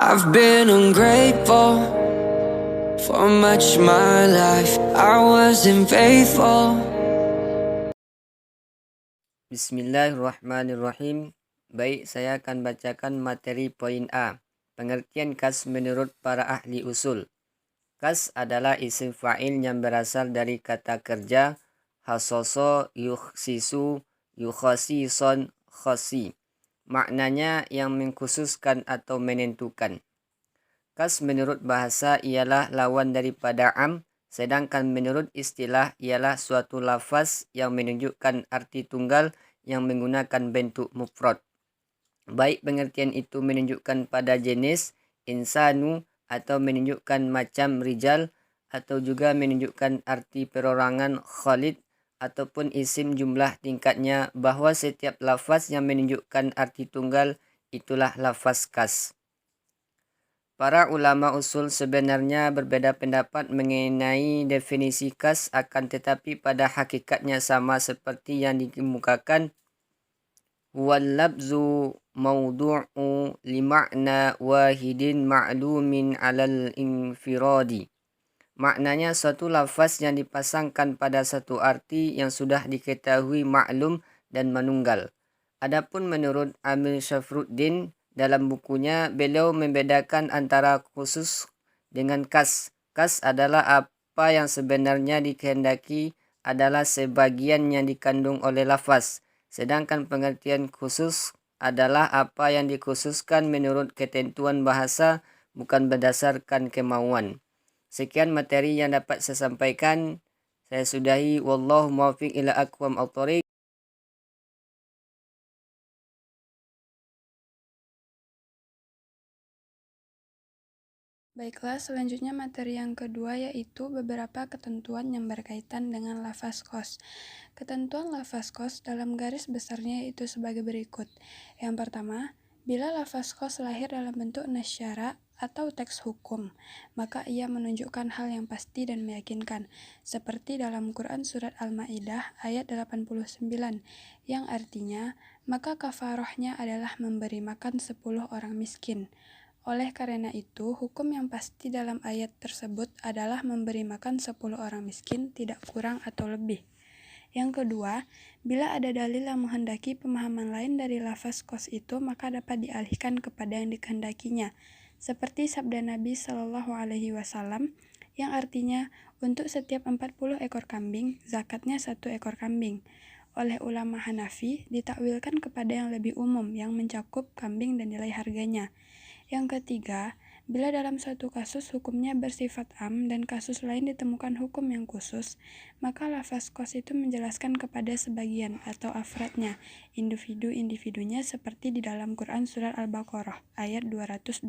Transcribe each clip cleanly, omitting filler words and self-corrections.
I've been ungrateful for much my life. I wasn't faithful. Bismillahirrahmanirrahim. Baik, saya akan bacakan materi poin A. Pengertian kas menurut para ahli usul. Kas adalah isim fa'il yang berasal dari kata kerja hasoso, yukhsisu, yukhasison, khosi. Maknanya yang mengkhususkan atau menentukan. Kas menurut bahasa ialah lawan daripada am, sedangkan menurut istilah ialah suatu lafaz yang menunjukkan arti tunggal yang menggunakan bentuk mufrad. Baik pengertian itu menunjukkan pada jenis insanu atau menunjukkan macam rijal atau juga menunjukkan arti perorangan Khalid ataupun isim jumlah tingkatnya, bahwa setiap lafaz yang menunjukkan arti tunggal itulah lafaz kas. Para ulama usul sebenarnya berbeda pendapat mengenai definisi kas, akan tetapi pada hakikatnya sama seperti yang dikemukakan. Wal labzu mawdu'u lima'na wahidin ma'lumin alal infiradi. Maknanya suatu lafaz yang dipasangkan pada satu arti yang sudah diketahui maklum dan manunggal. Adapun menurut Amir Syafruddin dalam bukunya, beliau membedakan antara khusus dengan kas. Kas adalah apa yang sebenarnya dikehendaki adalah sebagian yang dikandung oleh lafaz. Sedangkan pengertian khusus adalah apa yang dikhususkan menurut ketentuan bahasa, bukan berdasarkan kemauan. Sekian materi yang dapat saya sampaikan. Saya sudahi. Wallahu muwaffiq ila aqwam al-thoriq. Baiklah, selanjutnya materi yang kedua yaitu beberapa ketentuan yang berkaitan dengan lafaz kos. Ketentuan lafaz kos dalam garis besarnya yaitu sebagai berikut. Yang pertama, bila lafaz kos lahir dalam bentuk nasyara atau teks hukum, maka ia menunjukkan hal yang pasti dan meyakinkan, seperti dalam Quran Surat Al-Ma'idah ayat 89, yang artinya, maka kafarohnya adalah memberi makan 10 orang miskin. Oleh karena itu, hukum yang pasti dalam ayat tersebut adalah memberi makan 10 orang miskin, tidak kurang atau lebih. Yang kedua, bila ada dalil yang menghendaki pemahaman lain dari lafaz kos itu, maka dapat dialihkan kepada yang dikehendakinya. Seperti sabda Nabi Shallallahu Alaihi Wasallam yang artinya, untuk setiap 40 ekor kambing, zakatnya 1 ekor kambing. Oleh ulama Hanafi, ditakwilkan kepada yang lebih umum, yang mencakup kambing dan nilai harganya. Yang ketiga, bila dalam suatu kasus hukumnya bersifat am dan kasus lain ditemukan hukum yang khusus, maka lafaz kos itu menjelaskan kepada sebagian atau afradnya, individu-individunya, seperti di dalam Quran Surat Al-Baqarah ayat 228.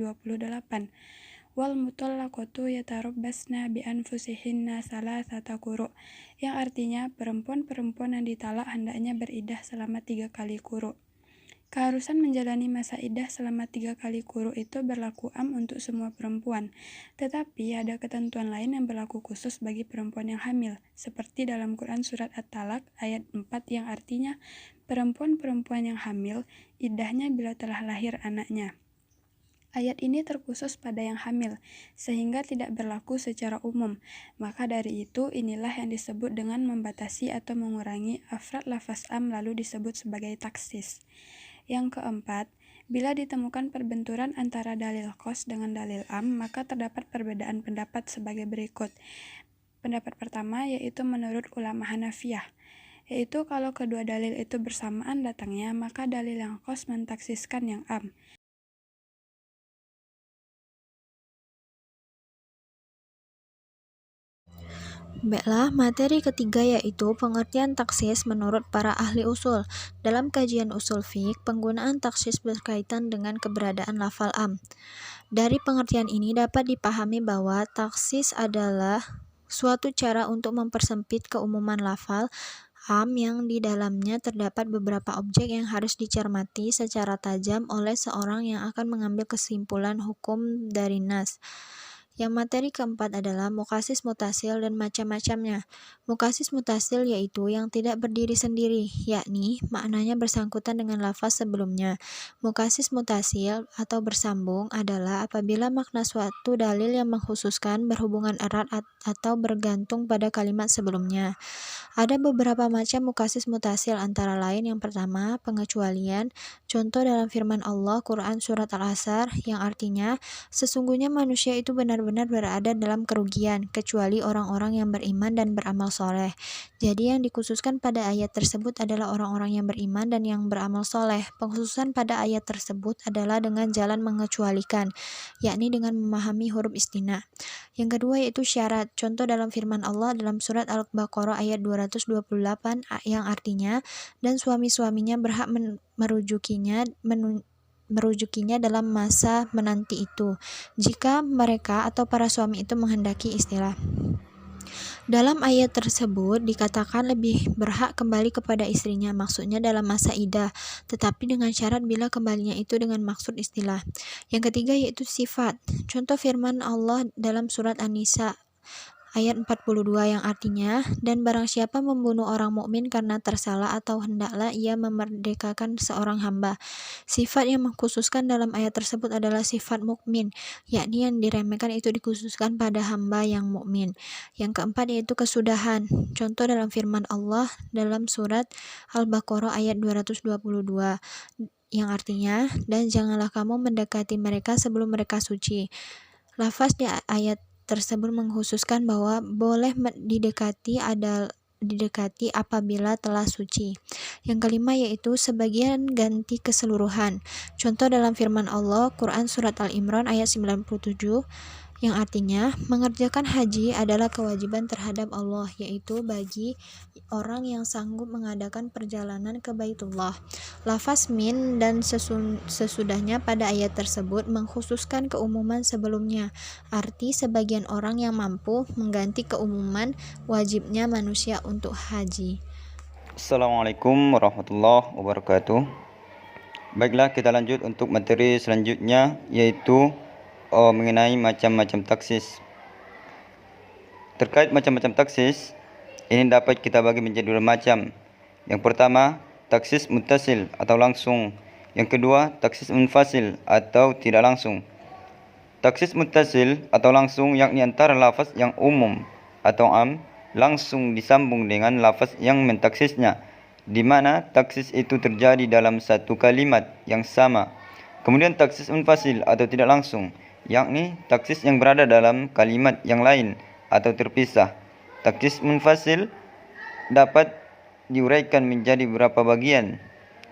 Wal mutallaqatu yatarabbasna bi anfusihinna salasata quru', yang artinya perempuan-perempuan yang ditalak hendaknya beridah selama 3 kali quru'. Keharusan menjalani masa iddah selama 3 kali quru' itu berlaku am untuk semua perempuan, tetapi ada ketentuan lain yang berlaku khusus bagi perempuan yang hamil, seperti dalam Quran Surat At-Talaq ayat 4 yang artinya perempuan-perempuan yang hamil iddahnya bila telah lahir anaknya. Ayat ini terkhusus pada yang hamil, sehingga tidak berlaku secara umum. Maka dari itu, inilah yang disebut dengan membatasi atau mengurangi afrad lafaz am lalu disebut sebagai taksis. Yang keempat, bila ditemukan perbenturan antara dalil kos dengan dalil am, maka terdapat perbedaan pendapat sebagai berikut. Pendapat pertama yaitu menurut ulama Hanafiyah, yaitu kalau kedua dalil itu bersamaan datangnya, maka dalil yang kos mentaksiskan yang am. Baiklah, materi ketiga yaitu pengertian taksis menurut para ahli usul. Dalam kajian usul fiqh, penggunaan taksis berkaitan dengan keberadaan lafal am. Dari pengertian ini dapat dipahami bahwa taksis adalah suatu cara untuk mempersempit keumuman lafal am yang di dalamnya terdapat beberapa objek yang harus dicermati secara tajam oleh seorang yang akan mengambil kesimpulan hukum dari nas. Yang materi keempat adalah mukasis mutasil dan macam-macamnya. Mukasis mutasil yaitu yang tidak berdiri sendiri, yakni maknanya bersangkutan dengan lafaz sebelumnya. Mukasis mutasil atau bersambung adalah apabila makna suatu dalil yang mengkhususkan berhubungan erat atau bergantung pada kalimat sebelumnya. Ada beberapa macam mukasis mutasil antara lain yang pertama, pengecualian. Contoh dalam firman Allah Quran Surat Al-Asr yang artinya, sesungguhnya manusia itu benar-benar berada dalam kerugian, kecuali orang-orang yang beriman dan beramal soleh. Jadi yang dikhususkan pada ayat tersebut adalah orang-orang yang beriman dan yang beramal soleh. Pengkhususan pada ayat tersebut adalah dengan jalan mengecualikan, yakni dengan memahami huruf istina. Yang kedua yaitu syarat. Contoh dalam firman Allah dalam surat Al-Baqarah ayat 228 yang artinya, dan suami-suaminya berhak merujukinya dalam masa menanti itu, jika mereka atau para suami itu menghendaki istilah. Dalam ayat tersebut dikatakan lebih berhak kembali kepada istrinya, maksudnya dalam masa iddah, tetapi dengan syarat bila kembalinya itu dengan maksud istilah. Yang ketiga yaitu sifat. Contoh firman Allah dalam surat An-Nisa ayat 42 yang artinya, dan barang siapa membunuh orang mukmin karena tersalah atau hendaklah ia memerdekakan seorang hamba. Sifat yang mengkhususkan dalam ayat tersebut adalah sifat mukmin, yakni yang diremehkan itu dikhususkan pada hamba yang mukmin. Yang keempat yaitu kesudahan. Contoh dalam firman Allah dalam surat Al-Baqarah ayat 222 yang artinya, dan janganlah kamu mendekati mereka sebelum mereka suci. Lafaz di ayat tersebut mengkhususkan bahwa boleh didekati apabila telah suci. Yang kelima yaitu sebagian ganti keseluruhan. Contoh dalam firman Allah Quran Surat Al-Imran ayat 97 yang artinya, mengerjakan haji adalah kewajiban terhadap Allah, yaitu bagi orang yang sanggup mengadakan perjalanan ke Baitullah. Lafaz min dan sesudahnya pada ayat tersebut mengkhususkan keumuman sebelumnya, arti sebagian orang yang mampu mengganti keumuman wajibnya manusia untuk haji. Assalamualaikum warahmatullahi wabarakatuh. Baiklah, kita lanjut untuk materi selanjutnya, yaitu mengenai macam-macam taksis. Terkait macam-macam taksis, ini dapat kita bagi menjadi dua macam. Yang pertama, taksis muttasil atau langsung. Yang kedua, taksis munfasil atau tidak langsung. Taksis muttasil atau langsung yakni antara lafaz yang umum atau am langsung disambung dengan lafaz yang mentaksisnya, di mana taksis itu terjadi dalam satu kalimat yang sama. Kemudian taksis munfasil atau tidak langsung, yakni taksis yang berada dalam kalimat yang lain atau terpisah. Taksis munfasil dapat diuraikan menjadi beberapa bagian.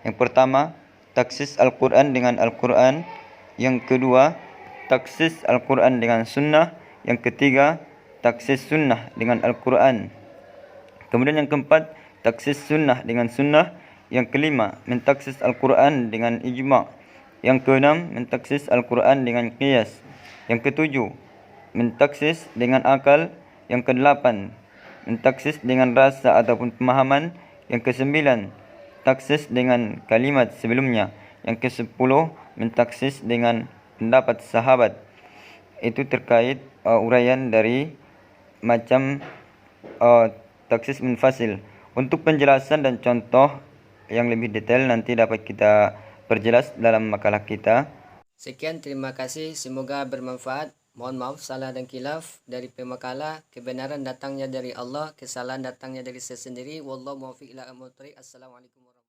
Yang pertama, taksis Al-Quran dengan Al-Quran. Yang kedua, taksis Al-Quran dengan Sunnah. Yang ketiga, taksis Sunnah dengan Al-Quran. Kemudian yang keempat, taksis Sunnah dengan Sunnah. Yang kelima, mentaksis Al-Quran dengan ijma'. Yang keenam, mentaksis Al-Quran dengan qiyas. Yang ketujuh, mentaksis dengan akal. Yang kedelapan, mentaksis dengan rasa ataupun pemahaman. Yang kesembilan, taksis dengan kalimat sebelumnya. Yang kesepuluh, mentaksis dengan pendapat sahabat. Itu terkait uraian dari macam taksis munfasil. Untuk penjelasan dan contoh yang lebih detail nanti dapat kita perjelas dalam makalah kita. Sekian, terima kasih, semoga bermanfaat. Mohon maaf salah dan khilaf dari pemakalah. Kebenaran datangnya dari Allah, kesalahan datangnya dari saya sendiri. Wallahu muwaffiq ila aqwamit thoriq. Assalamualaikum warahmatullahi wabarakatuh.